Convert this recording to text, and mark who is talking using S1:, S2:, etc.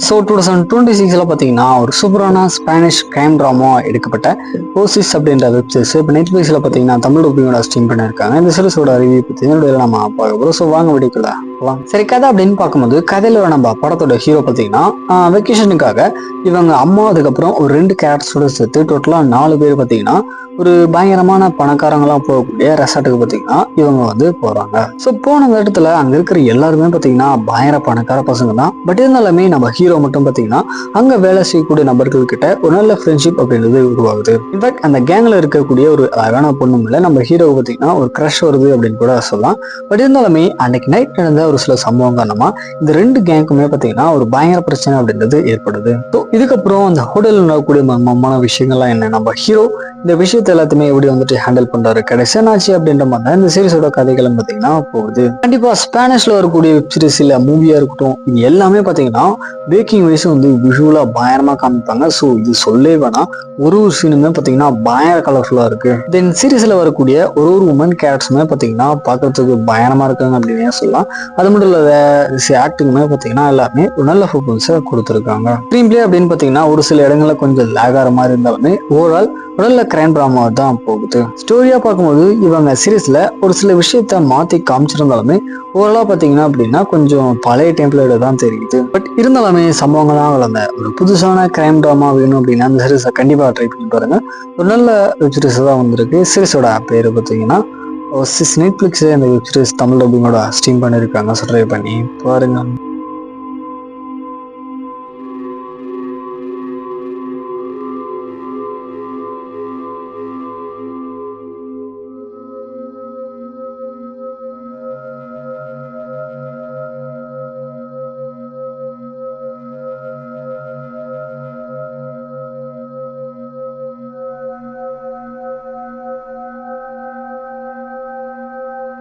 S1: So 2026 பார்த்தீங்கன்னா ஒரு சூப்பரான ஸ்பானிஷ் கிரைம் ட்ராமா எடுக்கப்பட்ட ஓசிஸ் அப்படின்ற வெப் சீரிஸ் இப்போ நெட்ஃப்ளிக்ஸில் பார்த்தீங்கன்னா தமிழ் டப்பிங்கோட ஸ்ட்ரீம் பண்ணியிருக்காங்க. இந்த சீரிஸோட ரிவ்யூ பற்றி நம்ம பார்க்க போகிறோம். ஸோ வாங்க வீடியோக்குள்ள போகலாம். சரி, கதை அப்படின்னு பார்க்கும்போது கதையில நம்ம படத்தோட ஹீரோ பார்த்தீங்கன்னா வெக்கேஷனுக்காக இவங்க அம்மா அதுக்கப்புறம் ஒரு 2 கேரக்டர்ஸோட சேர்த்து டோட்டலாக 4 பேர் பார்த்தீங்கன்னா ஒரு பயங்கரமான பணக்காரங்களாம் போகக்கூடிய ரெசார்ட்டுக்கு பார்த்தீங்கன்னா இவங்க வந்து போறாங்க. ஸோ போன இடத்துல அங்க இருக்கிற எல்லாருமே பார்த்தீங்கன்னா பயங்கர பணக்கார பசங்க தான். பட் இருந்தாலுமே நம்ம ஹீரோ மட்டும் பார்த்தீங்கன்னா அங்க வேலை செய்யக்கூடிய நபர்கள் கிட்ட ஒரு நல்ல ஃப்ரெண்ட்ஷிப் அப்படின்றது உருவாகுது. இன்ஃபேக்ட் அந்த கேங்ல இருக்கக்கூடிய ஒரு அழகான பொண்ணு மேல நம்ம ஹீரோ பார்த்தீங்கன்னா ஒரு க்ரஷ் வருது அப்படின்னு கூட சொல்லலாம். பட் இருந்தாலுமே அன்னைக்கு நைட் நடந்த ஒரு சில சம்பவம் காரணமா இந்த 2 கேங்குமே பார்த்தீங்கன்னா ஒரு பயங்கர பிரச்சனை அப்படின்றது ஏற்படுது. ஸோ இதுக்கப்புறம் அந்த ஹோட்டலில் நடக்கக்கூடிய மர்மமான விஷயங்கள்லாம் என்ன, நம்ம ஹீரோ இந்த விஷயத்த எல்லாத்தையுமே எப்படி வந்துட்டு ஹேண்டில் பண்றாரு, கடைசியாச்சு அப்படின்ற மாதிரி தான் இந்த சீரிஸோட கதைகளும் பார்த்தீங்கன்னா போகுது. கண்டிப்பா ஸ்பானிஷ்ல வரக்கூடிய வெப் சீரிஸ் இல்ல மூவியா இருக்கட்டும், இது எல்லாமே பார்த்தீங்கன்னா பேக்கிங் வைஸ் வந்து விஷுவலா பயங்கரமா காமிப்பாங்க. ஸோ இது சொல்லவே வேணாம், ஒரு சீனுமே பார்த்தீங்கன்னா பயங்கர கலர்ஃபுல்லா இருக்கு. தென் சீரிஸ்ல வரக்கூடிய ஒரு உமன் கேரக்டர்ஸுமே பார்த்தீங்கன்னா பார்க்கறதுக்கு பயங்கரமா இருக்காங்க அப்படின்னு சொல்லலாம். அது மட்டும் இல்லாத ஆக்டிங்குமே பார்த்தீங்கன்னா எல்லாமே ஒரு நல்ல பர்ஃபார்மன்ஸை கொடுத்துருக்காங்க. ஸ்க்ரீன் பிளே அப்படின்னு பார்த்தீங்கன்னா ஒரு சில இடங்கள்ல கொஞ்சம் லேக் ஆகிற மாதிரி இருந்தாலுமே ஓவரால் நல்ல கிரைம் டிராமா தான் போகுது. ஸ்டோரியா பார்க்கும்போது இவங்க சீரீஸ்ல ஒரு சில விஷயத்த மாத்தி காமிச்சிருந்தாலுமே ஓவராலா பாத்தீங்கன்னா அப்படின்னா கொஞ்சம் பழைய டெம்ப்ளேட் தான் தெரியுது. பட் இருந்தாலுமே சம்பவங்கள்லாம் வளர்ந்த ஒரு புதுசான கிரைம் டிராமா வேணும் அப்படின்னா அந்த சீரீஸை கண்டிப்பா ட்ரை பண்ணி பாருங்க. ஒரு நல்ல வெப் சீரிஸ் தான் வந்திருக்கு. சீரிஸோட பேரு பார்த்தீங்கன்னா நெட்ஃபிளிக்ஸ். அந்த வெப் சீரிஸ் தமிழ் டப்பிங்கோட ஸ்ட்ரீம் பண்ணியிருக்காங்க. ஸோ ட்ரை பண்ணி பாருங்க.